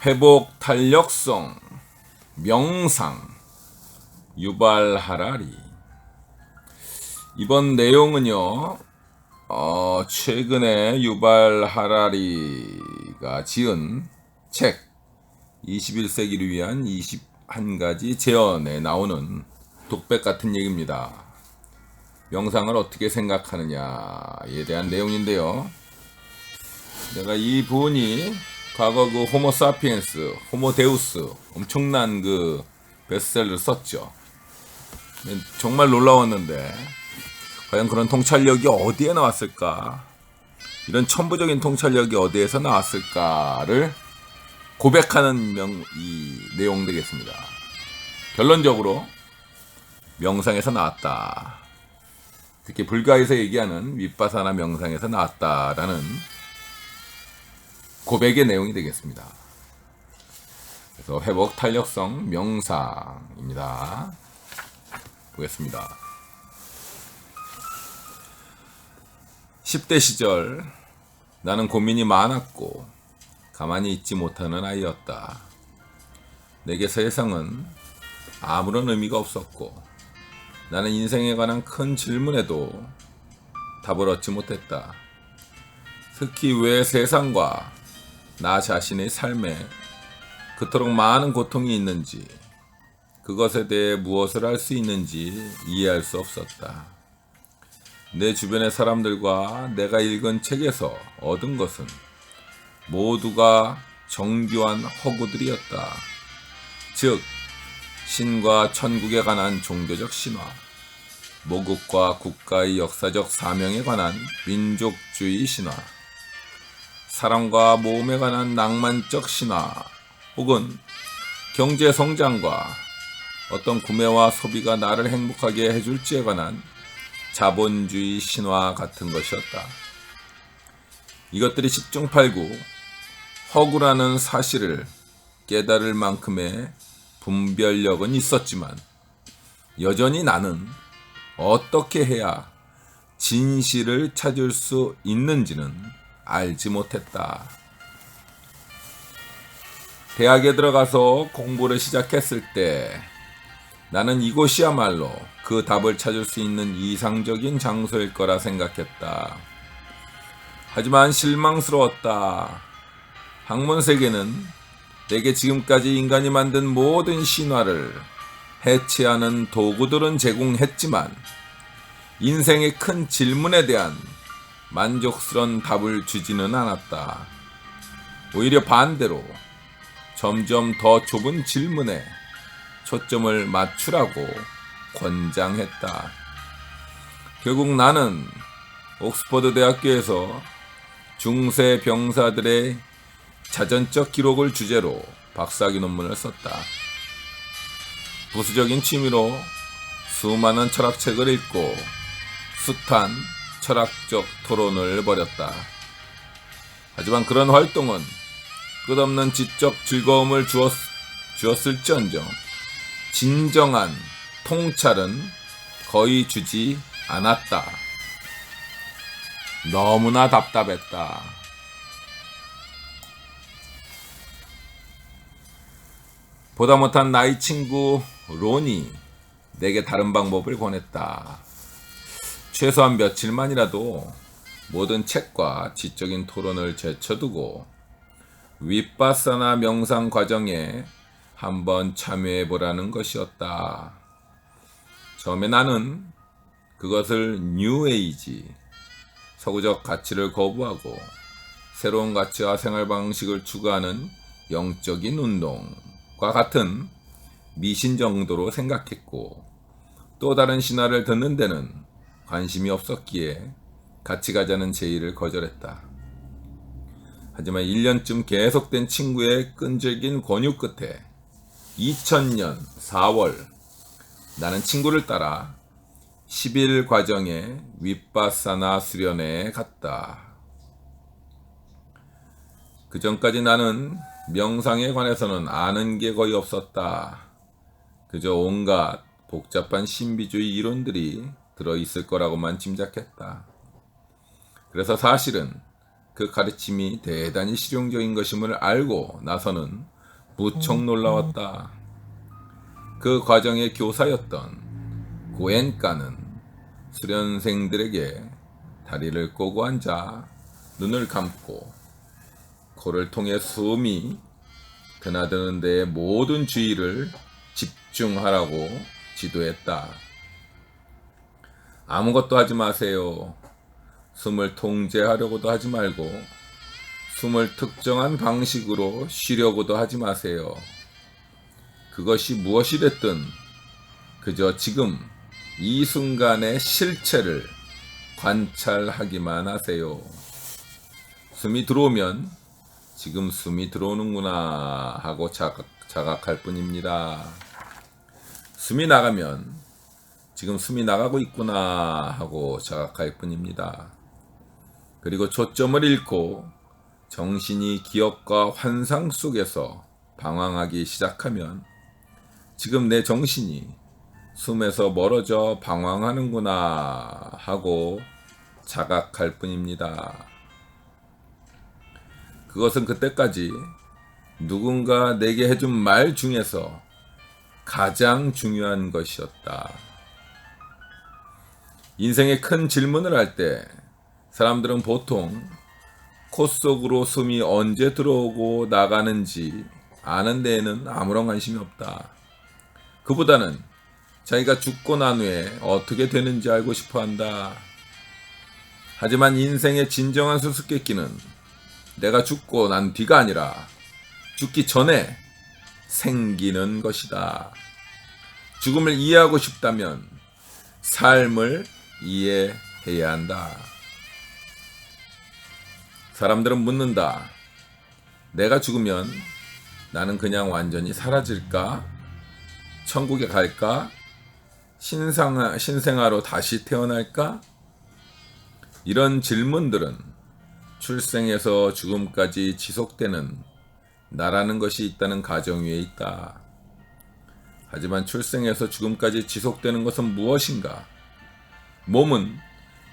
회복 탄력성, 명상, 유발 하라리. 이번 내용은요, 최근에 유발 하라리가 지은 책 21세기를 위한 21가지 재현에 나오는 독백 같은 얘기입니다. 명상을 어떻게 생각하느냐에 대한 내용인데요. 내가 이 분이 과거 그 호모 사피엔스, 호모 데우스 엄청난 그 베스트셀러를 썼죠. 정말 놀라웠는데 과연 그런 통찰력이 어디에 나왔을까? 이런 천부적인 통찰력이 어디에서 나왔을까를 고백하는 이 내용 되겠습니다. 결론적으로 명상에서 나왔다. 특히 불가에서 얘기하는 윗바사나 명상에서 나왔다라는 고백의 내용이 되겠습니다. 그래서 회복 탄력성 명상입니다. 보겠습니다. 10대 시절 나는 고민이 많았고 가만히 있지 못하는 아이였다. 내게 세상은 아무런 의미가 없었고 나는 인생에 관한 큰 질문에도 답을 얻지 못했다. 특히 왜 세상과 나 자신의 삶에 그토록 많은 고통이 있는지, 그것에 대해 무엇을 할 수 있는지 이해할 수 없었다. 내 주변의 사람들과 내가 읽은 책에서 얻은 것은 모두가 정교한 허구들이었다. 즉, 신과 천국에 관한 종교적 신화, 모국과 국가의 역사적 사명에 관한 민족주의 신화, 사랑과 모험에 관한 낭만적 신화, 혹은 경제 성장과 어떤 구매와 소비가 나를 행복하게 해줄지에 관한 자본주의 신화 같은 것이었다. 이것들이 10중 8구 허구라는 사실을 깨달을 만큼의 분별력은 있었지만 여전히 나는 어떻게 해야 진실을 찾을 수 있는지는 알지 못했다. 대학에 들어가서 공부를 시작했을 때 나는 이곳이야말로 그 답을 찾을 수 있는 이상적인 장소일 거라 생각했다. 하지만 실망스러웠다. 학문 세계는 내게 지금까지 인간이 만든 모든 신화를 해체하는 도구들은 제공했지만 인생의 큰 질문에 대한 만족스러운 답을 주지는 않았다. 오히려 반대로 점점 더 좁은 질문에 초점을 맞추라고 권장했다. 결국 나는 옥스퍼드 대학교에서 중세 병사들의 자전적 기록을 주제로 박사학위 논문을 썼다. 부수적인 취미로 수많은 철학책을 읽고 숱한 철학적 토론을 벌였다. 하지만 그런 활동은 끝없는 지적 즐거움을 주었을지언정 진정한 통찰은 거의 주지 않았다. 너무나 답답했다. 보다 못한 나의 친구 론이 내게 다른 방법을 권했다. 최소한 며칠만이라도 모든 책과 지적인 토론을 제쳐두고 윗바사나 명상 과정에 한번 참여해보라는 것이었다. 처음에 나는 그것을 뉴에이지, 서구적 가치를 거부하고 새로운 가치와 생활 방식을 추구하는 영적인 운동과 같은 미신 정도로 생각했고 또 다른 신화를 듣는 데는 관심이 없었기에 같이 가자는 제의를 거절했다. 하지만 1년쯤 계속된 친구의 끈질긴 권유 끝에 2000년 4월 나는 친구를 따라 10일 과정의 윗바사나 수련회에 갔다. 그 전까지 나는 명상에 관해서는 아는 게 거의 없었다. 그저 온갖 복잡한 신비주의 이론들이 들어있을 거라고만 짐작했다. 그래서 사실은 그 가르침이 대단히 실용적인 것임을 알고 나서는 무척 놀라웠다. 그 과정의 교사였던 고엔카는 수련생들에게 다리를 꼬고 앉아 눈을 감고 코를 통해 숨이 드나드는 데에 모든 주의를 집중하라고 지도했다. 아무것도 하지 마세요. 숨을 통제하려고도 하지 말고 숨을 특정한 방식으로 쉬려고도 하지 마세요. 그것이 무엇이 됐든 그저 지금 이 순간의 실체를 관찰하기만 하세요. 숨이 들어오면 지금 숨이 들어오는구나 하고 자각할 뿐입니다. 숨이 나가면 지금 숨이 나가고 있구나 하고 자각할 뿐입니다. 그리고 초점을 잃고 정신이 기억과 환상 속에서 방황하기 시작하면 지금 내 정신이 숨에서 멀어져 방황하는구나 하고 자각할 뿐입니다. 그것은 그때까지 누군가 내게 해준 말 중에서 가장 중요한 것이었다. 인생의 큰 질문을 할 때 사람들은 보통 코 속으로 숨이 언제 들어오고 나가는지 아는 데에는 아무런 관심이 없다. 그보다는 자기가 죽고 난 후에 어떻게 되는지 알고 싶어 한다. 하지만 인생의 진정한 수수께끼는 내가 죽고 난 뒤가 아니라 죽기 전에 생기는 것이다. 죽음을 이해하고 싶다면 삶을 이해해야 한다. 사람들은 묻는다. 내가 죽으면 나는 그냥 완전히 사라질까? 천국에 갈까? 신생아로 다시 태어날까? 이런 질문들은 출생에서 죽음까지 지속되는 나라는 것이 있다는 가정 위에 있다. 하지만 출생에서 죽음까지 지속되는 것은 무엇인가? 몸은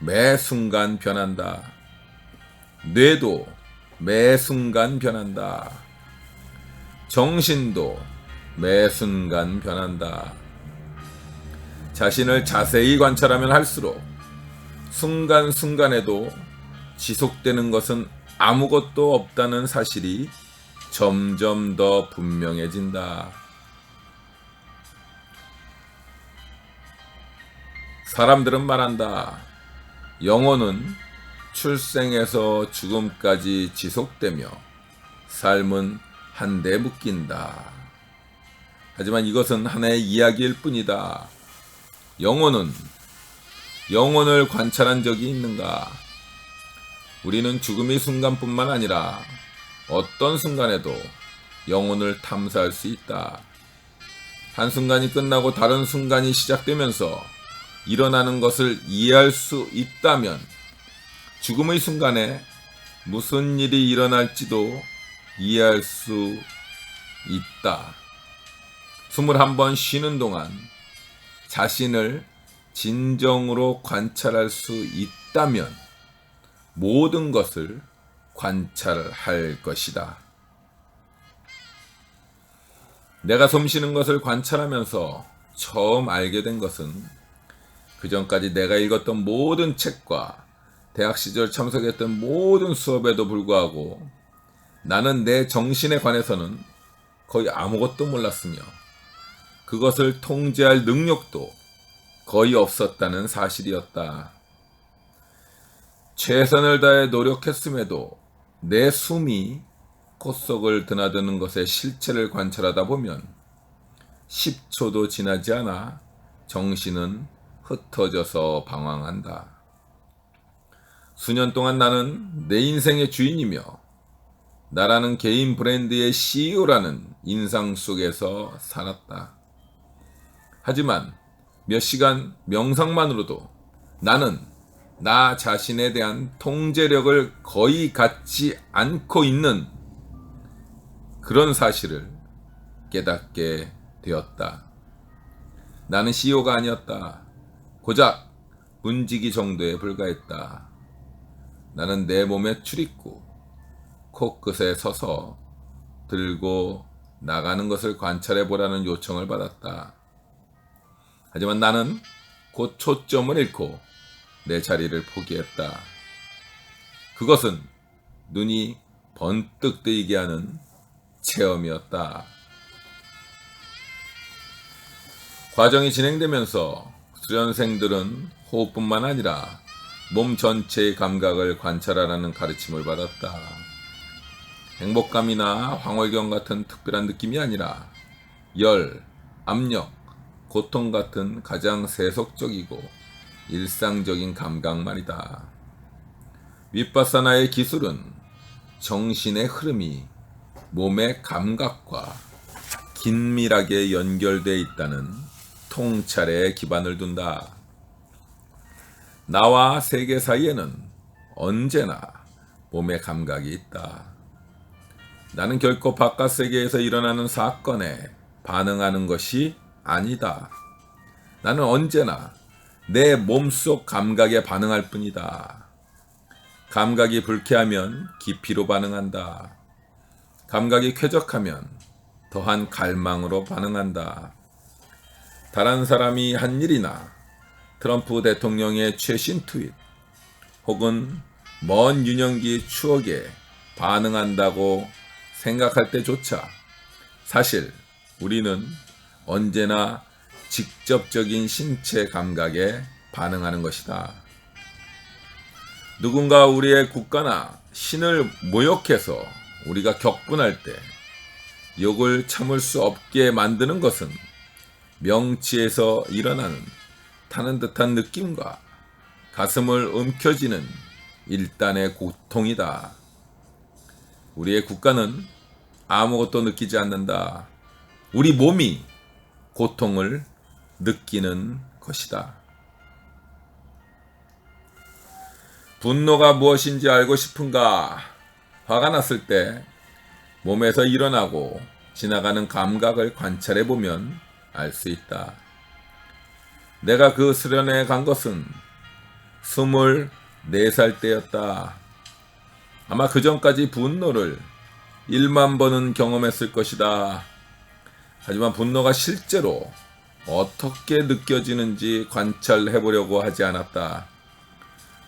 매 순간 변한다. 뇌도 매 순간 변한다. 정신도 매 순간 변한다. 자신을 자세히 관찰하면 할수록 순간순간에도 지속되는 것은 아무것도 없다는 사실이 점점 더 분명해진다. 사람들은 말한다. 영혼은 출생에서 죽음까지 지속되며 삶은 한데 묶인다. 하지만 이것은 하나의 이야기일 뿐이다. 영혼을 관찰한 적이 있는가? 우리는 죽음의 순간뿐만 아니라 어떤 순간에도 영혼을 탐사할 수 있다. 한순간이 끝나고 다른 순간이 시작되면서 일어나는 것을 이해할 수 있다면 죽음의 순간에 무슨 일이 일어날지도 이해할 수 있다. 숨을 한번 쉬는 동안 자신을 진정으로 관찰할 수 있다면 모든 것을 관찰할 것이다. 내가 숨 쉬는 것을 관찰하면서 처음 알게 된 것은 그전까지 내가 읽었던 모든 책과 대학 시절 참석했던 모든 수업에도 불구하고 나는 내 정신에 관해서는 거의 아무것도 몰랐으며 그것을 통제할 능력도 거의 없었다는 사실이었다. 최선을 다해 노력했음에도 내 숨이 콧속을 드나드는 것의 실체를 관찰하다 보면 10초도 지나지 않아 정신은 흩어져서 방황한다. 수년 동안 나는 내 인생의 주인이며 나라는 개인 브랜드의 CEO라는 인상 속에서 살았다. 하지만 몇 시간 명상만으로도 나는 나 자신에 대한 통제력을 거의 갖지 않고 있는 그런 사실을 깨닫게 되었다. 나는 CEO가 아니었다. 고작 문지기 정도에 불과했다. 나는 내 몸의 출입구, 코끝에 서서 들고 나가는 것을 관찰해 보라는 요청을 받았다. 하지만 나는 곧 초점을 잃고 내 자리를 포기했다. 그것은 눈이 번뜩 뜨이게 하는 체험이었다. 과정이 진행되면서 수련생들은 호흡뿐만 아니라 몸 전체의 감각을 관찰하라는 가르침을 받았다. 행복감이나 황홀경 같은 특별한 느낌이 아니라 열, 압력, 고통 같은 가장 세속적이고 일상적인 감각만이다. 윗바사나의 기술은 정신의 흐름이 몸의 감각과 긴밀하게 연결되어 있다는 통찰에 기반을 둔다. 나와 세계 사이에는 언제나 몸의 감각이 있다. 나는 결코 바깥 세계에서 일어나는 사건에 반응하는 것이 아니다. 나는 언제나 내 몸속 감각에 반응할 뿐이다. 감각이 불쾌하면 깊이로 반응한다. 감각이 쾌적하면 더한 갈망으로 반응한다. 다른 사람이 한 일이나 트럼프 대통령의 최신 트윗 혹은 먼 유년기 추억에 반응한다고 생각할 때조차 사실 우리는 언제나 직접적인 신체 감각에 반응하는 것이다. 누군가 우리의 국가나 신을 모욕해서 우리가 격분할 때 욕을 참을 수 없게 만드는 것은 명치에서 일어나는 타는 듯한 느낌과 가슴을 움켜쥐는 일단의 고통이다. 우리의 국가는 아무것도 느끼지 않는다. 우리 몸이 고통을 느끼는 것이다. 분노가 무엇인지 알고 싶은가? 화가 났을 때 몸에서 일어나고 지나가는 감각을 관찰해 보면 알 수 있다. 내가 그 수련회에 간 것은 24살 때였다. 아마 그 전까지 분노를 1만 번은 경험했을 것이다. 하지만 분노가 실제로 어떻게 느껴지는지 관찰해 보려고 하지 않았다.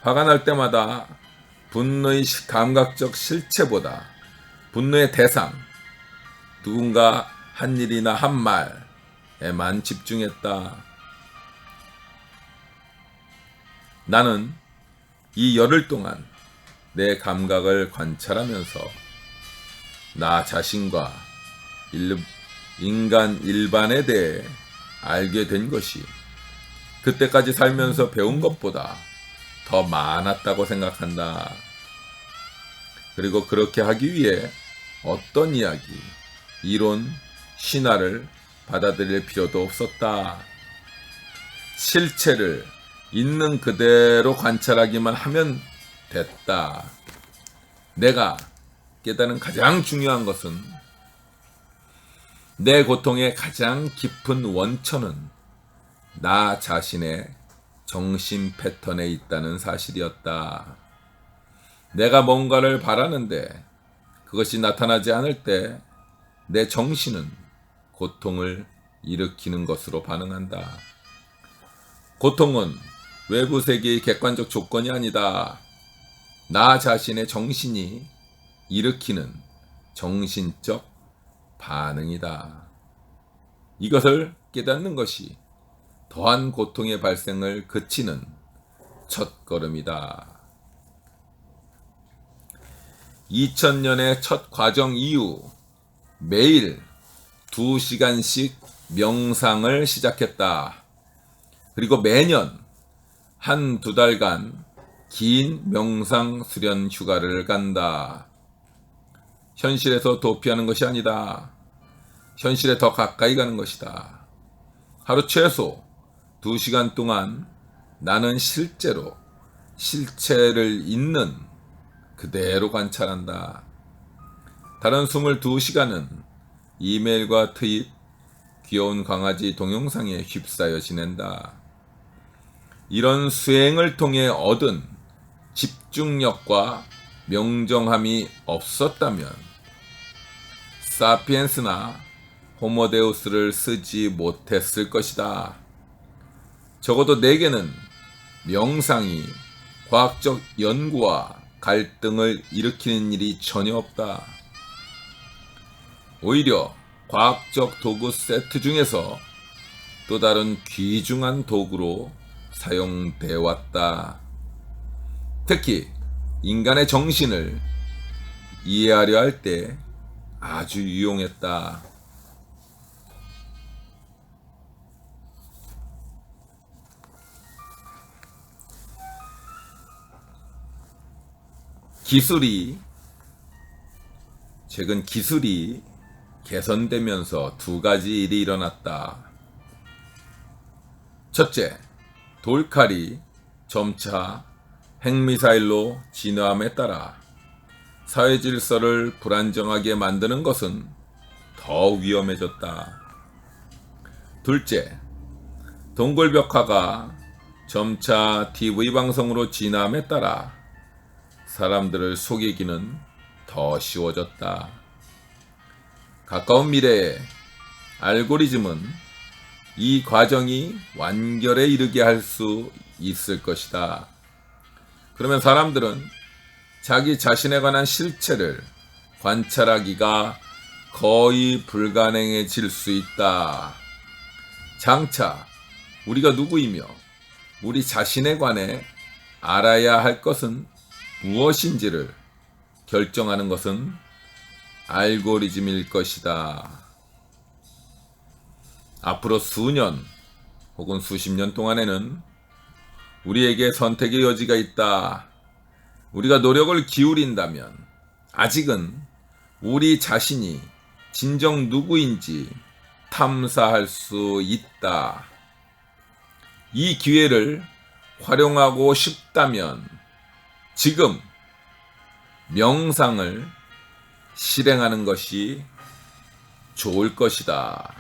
화가 날 때마다 분노의 감각적 실체보다 분노의 대상, 누군가 한 일이나 한 말에만 집중했다. 나는 이 열흘 동안 내 감각을 관찰하면서 나 자신과 인간 일반에 대해 알게 된 것이 그때까지 살면서 배운 것보다 더 많았다고 생각한다. 그리고 그렇게 하기 위해 어떤 이야기, 이론, 신화를 받아들일 필요도 없었다. 실체를 있는 그대로 관찰하기만 하면 됐다. 내가 깨달은 가장 중요한 것은 내 고통의 가장 깊은 원천은 나 자신의 정신 패턴에 있다는 사실이었다. 내가 뭔가를 바라는데 그것이 나타나지 않을 때 내 정신은 고통을 일으키는 것으로 반응한다. 고통은 외부 세계의 객관적 조건이 아니다. 나 자신의 정신이 일으키는 정신적 반응이다. 이것을 깨닫는 것이 더한 고통의 발생을 그치는 첫걸음이다. 2000년의 첫 과정 이후 매일 2시간씩 명상을 시작했다. 그리고 매년 한두 달간 긴 명상 수련 휴가를 간다. 현실에서 도피하는 것이 아니다. 현실에 더 가까이 가는 것이다. 하루 최소 2시간 동안 나는 실제로 실체를 있는 그대로 관찰한다. 다른 22시간은 이메일과 트윗, 귀여운 강아지 동영상에 휩싸여 지낸다. 이런 수행을 통해 얻은 집중력과 명정함이 없었다면 사피엔스나 호모데우스를 쓰지 못했을 것이다. 적어도 내게는 명상이 과학적 연구와 갈등을 일으키는 일이 전혀 없다. 오히려 과학적 도구 세트 중에서 또 다른 귀중한 도구로 사용돼 왔다. 특히 인간의 정신을 이해하려 할 때 아주 유용했다. 최근 기술이 개선되면서 두 가지 일이 일어났다. 첫째, 돌칼이 점차 핵미사일로 진화함에 따라 사회 질서를 불안정하게 만드는 것은 더 위험해졌다. 둘째, 동굴벽화가 점차 TV 방송으로 진화함에 따라 사람들을 속이기는 더 쉬워졌다. 가까운 미래에 알고리즘은 이 과정이 완결에 이르게 할 수 있을 것이다. 그러면 사람들은 자기 자신에 관한 실체를 관찰하기가 거의 불가능해질 수 있다. 장차 우리가 누구이며 우리 자신에 관해 알아야 할 것은 무엇인지를 결정하는 것은 알고리즘일 것이다. 앞으로 수년 혹은 수십 년 동안에는 우리에게 선택의 여지가 있다. 우리가 노력을 기울인다면 아직은 우리 자신이 진정 누구인지 탐사할 수 있다. 이 기회를 활용하고 싶다면 지금 명상을 실행하는 것이 좋을 것이다.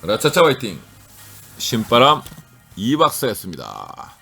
라차차 화이팅! 신바람 이박사였습니다.